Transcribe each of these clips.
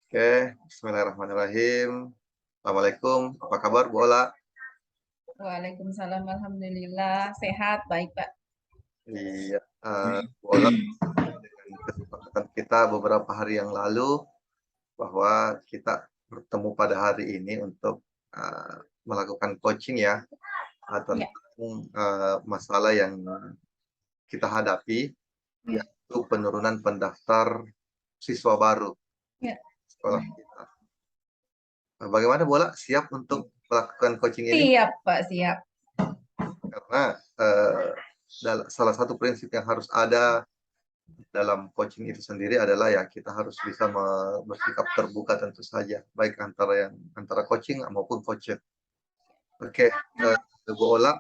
Oke, bismillahirrahmanirrahim. Assalamualaikum, apa kabar Bu Ola? Waalaikumsalam, alhamdulillah sehat, baik Pak. Iya, Bu Ola, dengan kesepakatan kita beberapa hari yang lalu bahwa kita bertemu pada hari ini untuk melakukan coaching ya Ya, tentang masalah yang kita hadapi, ya, yaitu penurunan pendaftar siswa baru ya. sekolah kita. Bagaimana Bu Ola, siap untuk melakukan coaching ini? Siap Pak, siap. Karena salah satu prinsip yang harus ada dalam coaching itu sendiri adalah ya kita harus bisa bersikap terbuka tentu saja, baik antara coaching maupun coacher. Oke, Bu Ola,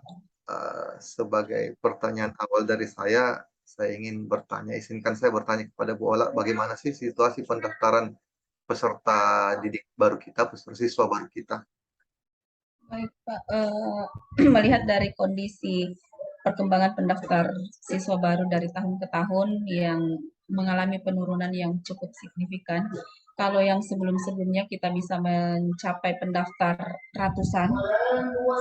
sebagai pertanyaan awal dari saya ingin izinkan saya bertanya kepada Bu Ola, bagaimana sih situasi pendaftaran peserta didik baru kita, peserta siswa baru kita? Baik Pak, melihat dari kondisi perkembangan pendaftar siswa baru dari tahun ke tahun yang mengalami penurunan yang cukup signifikan. Kalau yang sebelum-sebelumnya kita bisa mencapai pendaftar ratusan,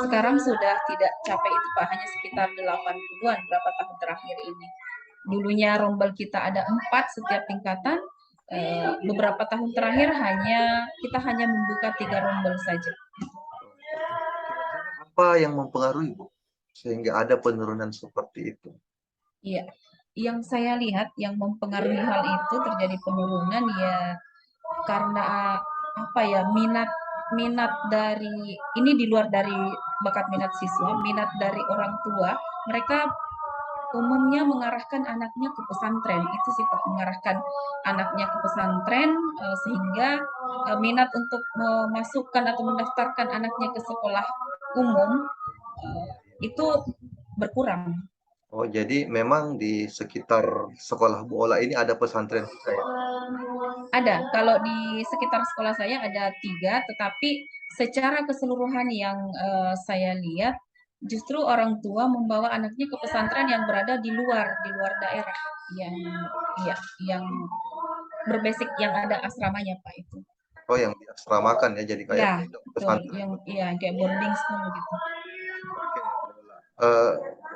sekarang sudah tidak capai itu Pak, hanya sekitar 80-an berapa tahun terakhir ini. Dulunya rombel kita ada 4 setiap tingkatan, beberapa tahun terakhir kita hanya membuka 3 rombel saja. Kira-kira apa yang mempengaruhi Bu sehingga ada penurunan seperti itu? Iya, yang saya lihat yang mempengaruhi hal itu terjadi penurunan ya karena apa ya, minat minat dari ini di luar dari bakat minat siswa, minat dari orang tua, mereka umumnya mengarahkan anaknya ke pesantren. Itu sih Pak, mengarahkan anaknya ke pesantren sehingga minat untuk memasukkan atau mendaftarkan anaknya ke sekolah umum itu berkurang. Oh, jadi memang di sekitar sekolah Bu Ola ini ada pesantren juga ya? Ada, kalau di sekitar sekolah saya ada 3, tetapi secara keseluruhan yang saya lihat, justru orang tua membawa anaknya ke pesantren yang berada di luar daerah, yang ya, yang berbasis yang ada asramanya Pak itu. Oh, yang diasramakan ya, jadi kayak Ya, pondok betul, pesantren. yang ya kayak boarding school gitu. Oke, Bola.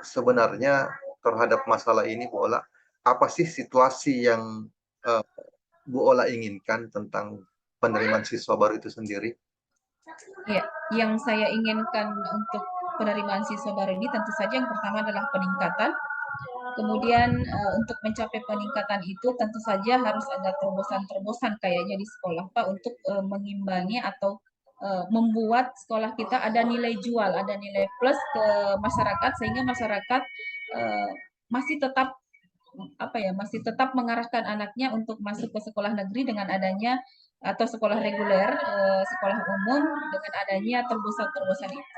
Sebenarnya terhadap masalah ini, Bola, apa sih situasi yang eh, Bu Ola inginkan tentang penerimaan siswa baru itu sendiri? Ya, yang saya inginkan untuk penerimaan siswa baru ini tentu saja yang pertama adalah peningkatan. Kemudian untuk mencapai peningkatan itu tentu saja harus ada terobosan-terobosan kayaknya di sekolah Pak untuk mengimbangi atau membuat sekolah kita ada nilai jual, ada nilai plus ke masyarakat sehingga masyarakat eh, masih tetap apa ya, masih tetap mengarahkan anaknya untuk masuk ke sekolah negeri dengan adanya atau sekolah reguler, sekolah umum dengan adanya terobosan-terobosan itu.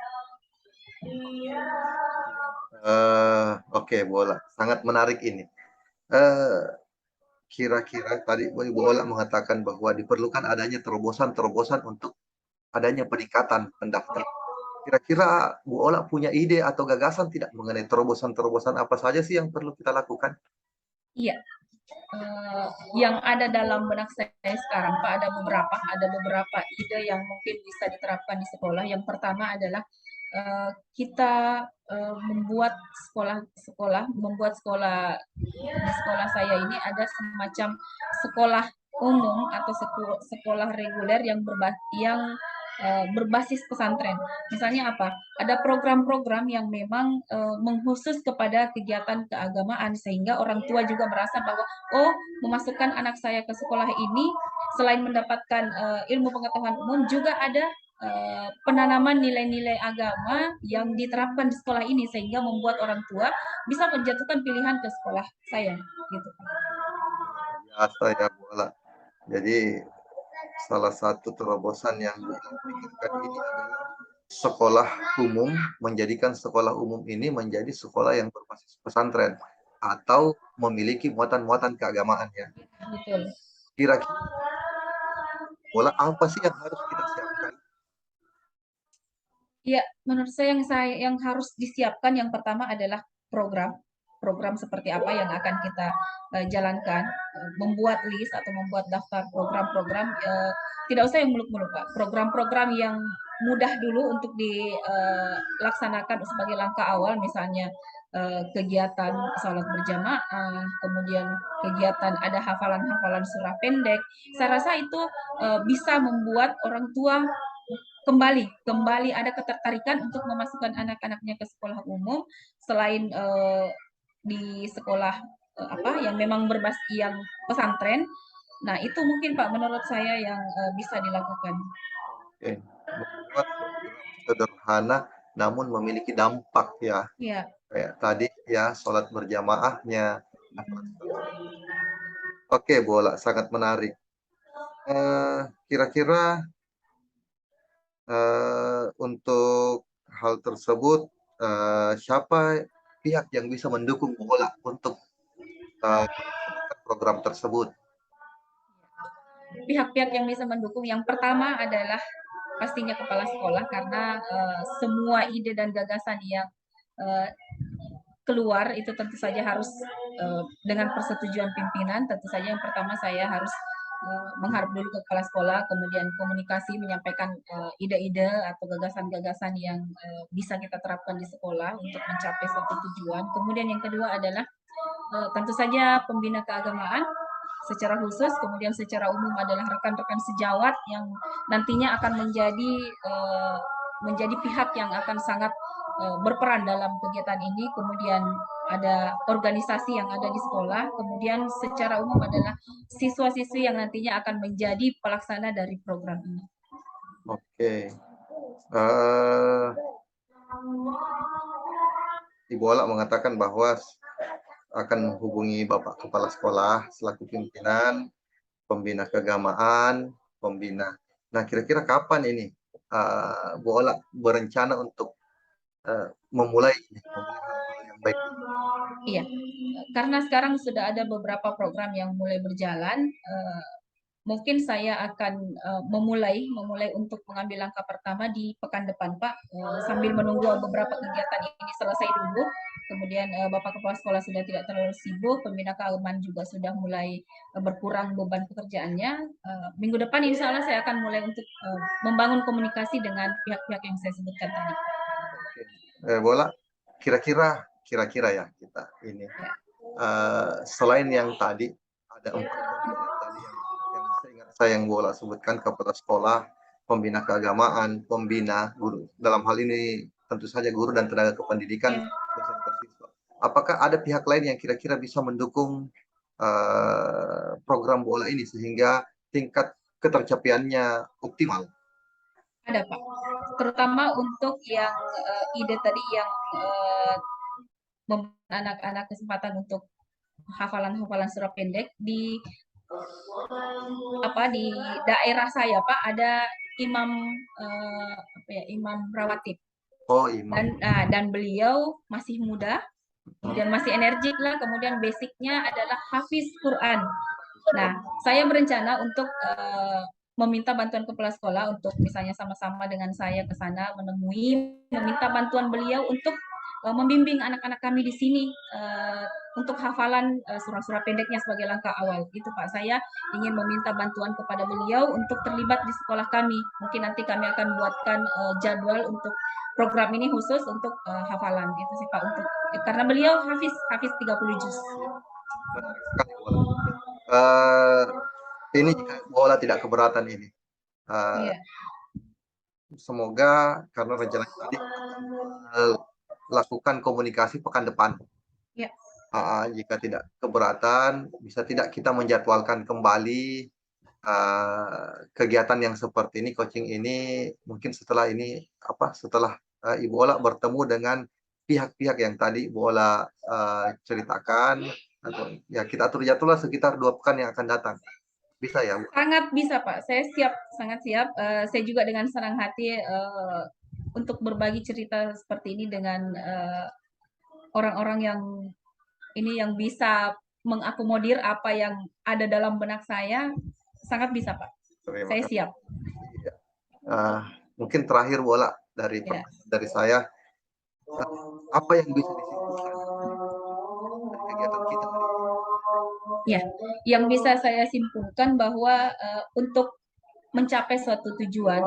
Oke, Bola, sangat menarik ini. Eh, Kira-kira tadi Bu Ola mengatakan bahwa diperlukan adanya terobosan-terobosan untuk adanya peningkatan pendaftar. Kira-kira Bu Ola punya ide atau gagasan tidak mengenai terobosan-terobosan apa saja sih yang perlu kita lakukan? Iya, yang ada dalam benak saya sekarang Pak ada beberapa ide yang mungkin bisa diterapkan di sekolah. Yang pertama adalah kita membuat sekolah di sekolah saya ini ada semacam sekolah umum atau sekolah reguler yang berbasis pesantren. Misalnya apa? Ada program-program yang memang mengkhusus kepada kegiatan keagamaan sehingga orang tua juga merasa bahwa oh, memasukkan anak saya ke sekolah ini selain mendapatkan ilmu pengetahuan umum juga ada penanaman nilai-nilai agama yang diterapkan di sekolah ini sehingga membuat orang tua bisa menjatuhkan pilihan ke sekolah saya gitu. Biasa ya, Bu Ola. Jadi salah satu terobosan yang dipikirkan ini adalah sekolah umum, menjadikan sekolah umum ini menjadi sekolah yang berbasis pesantren atau memiliki muatan-muatan keagamaan ya. Betul. Kira-kira bola apa sih yang harus kita siapkan? Ya, menurut saya yang harus disiapkan yang pertama adalah program. program seperti apa yang akan kita jalankan, membuat list atau membuat daftar program-program, tidak usah yang muluk-muluk, Pak. Program-program yang mudah dulu untuk dilaksanakan sebagai langkah awal, misalnya kegiatan sholat berjamaah, kemudian kegiatan ada hafalan-hafalan surah pendek. Saya rasa itu bisa membuat orang tua kembali ada ketertarikan untuk memasukkan anak-anaknya ke sekolah umum selain di sekolah yang memang berbasis yang pesantren. Nah, itu mungkin Pak menurut saya yang bisa dilakukan. Oke. Membuat program sederhana namun memiliki dampak ya. Iya. Kayak tadi ya, sholat berjamaahnya. Oke, Bola, sangat menarik. Kira-kira untuk hal tersebut, siapa pihak yang bisa mendukung Bola untuk melaksanakan program tersebut? Pihak-pihak yang bisa mendukung yang pertama adalah pastinya kepala sekolah, karena semua ide dan gagasan yang keluar itu tentu saja harus dengan persetujuan pimpinan. Tentu saja yang pertama saya harus mengharap dulu ke kepala sekolah, kemudian komunikasi menyampaikan ide-ide atau gagasan-gagasan yang bisa kita terapkan di sekolah untuk mencapai suatu tujuan. Kemudian yang kedua adalah tentu saja pembina keagamaan secara khusus, kemudian secara umum adalah rekan-rekan sejawat yang nantinya akan menjadi pihak yang akan sangat berperan dalam kegiatan ini. Kemudian ada organisasi yang ada di sekolah, kemudian secara umum adalah siswa-siswi yang nantinya akan menjadi pelaksana dari program ini. Oke. Ibu Ola mengatakan bahwa akan menghubungi Bapak Kepala Sekolah selaku pimpinan, pembina keagamaan, pembina. Nah, kira-kira kapan ini Bu Ola berencana untuk memulai hal-hal yang baik? Iya, karena sekarang sudah ada beberapa program yang mulai berjalan, mungkin saya akan memulai untuk mengambil langkah pertama di pekan depan, Pak, sambil menunggu beberapa kegiatan ini selesai dulu. Kemudian Bapak Kepala Sekolah sudah tidak terlalu sibuk, pembina keagamaan juga sudah mulai berkurang beban pekerjaannya. Minggu depan insya Allah saya akan mulai untuk membangun komunikasi dengan pihak-pihak yang saya sebutkan tadi. Bola, kira-kira ya kita ini. Selain yang tadi, ada 4 komponen tadi yang seingat saya yang Bola sebutkan, kepala sekolah, pembina keagamaan, pembina guru. Dalam hal ini tentu saja guru dan tenaga kependidikan beserta siswa. Apakah ada pihak lain yang kira-kira bisa mendukung program Bola ini sehingga tingkat ketercapaiannya optimal? Ada, Pak. Terutama untuk yang ide tadi yang memberi anak-anak kesempatan untuk hafalan-hafalan surah pendek di daerah saya, Pak, ada imam imam rawatib. Oh, imam. Dan beliau masih muda, kemudian masih energik lah, kemudian basicnya adalah hafiz Quran. Nah, saya berencana untuk meminta bantuan kepala sekolah untuk misalnya sama-sama dengan saya ke sana meminta bantuan beliau untuk membimbing anak-anak kami di sini untuk hafalan surah-surah pendeknya sebagai langkah awal. Itu Pak, saya ingin meminta bantuan kepada beliau untuk terlibat di sekolah kami. Mungkin nanti kami akan buatkan jadwal untuk program ini khusus untuk hafalan. Itu sih Pak, untuk karena beliau hafiz 30 juz. Menarik sekali, Bola. Ini jika Bola tidak keberatan ini. Semoga karena rencana tadi lakukan komunikasi pekan depan. Ya. Jika tidak keberatan, bisa tidak kita menjadwalkan kembali kegiatan yang seperti ini, coaching ini, mungkin setelah ini setelah Ibu Ola bertemu dengan pihak-pihak yang tadi Ibu Ola ceritakan, atau ya kita atur jadwal sekitar 2 pekan yang akan datang. Bisa ya, Bu? Sangat bisa, Pak. Saya siap, sangat siap. Saya juga dengan senang hati untuk berbagi cerita seperti ini dengan orang-orang yang bisa mengakomodir apa yang ada dalam benak saya. Sangat bisa, Pak. Saya siap. Iya. Mungkin terakhir Bola dari saya, apa yang bisa disimpulkan kegiatan kita hari ini. Ya, yang bisa saya simpulkan bahwa untuk mencapai suatu tujuan,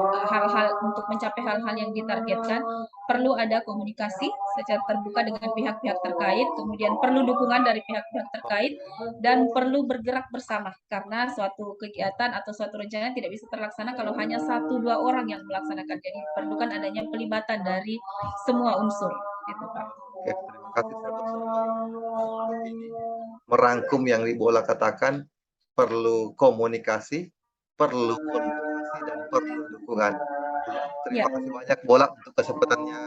untuk mencapai hal-hal yang ditargetkan, perlu ada komunikasi secara terbuka dengan pihak-pihak terkait, kemudian perlu dukungan dari pihak-pihak terkait, dan perlu bergerak bersama, karena suatu kegiatan atau suatu rencana tidak bisa terlaksana kalau hanya 1-2 orang yang melaksanakan. Jadi perlukan adanya pelibatan dari semua unsur. Gitu, Pak. Oke, terima kasih. Saya bersama ini merangkum yang Ibu Ola katakan, perlu komunikasi, perlu kolaborasi, dan perlu dukungan. Ya, terima Ya, kasih banyak Bola untuk kesempatannya.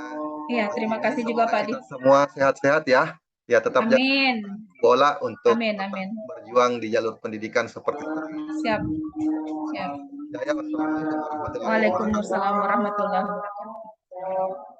ya, terima Ini kasih juga semoga Pak Di. kita semua sehat-sehat ya. Ya, tetap jaga Amin. Bola untuk Amin, tetap amin. berjuang di jalur pendidikan seperti sekarang ini. Siap. Siap. Ya, ya, wassalamualaikum warahmatullahi wabarakatuh. Waalaikumsalam warahmatullahi wabarakatuh.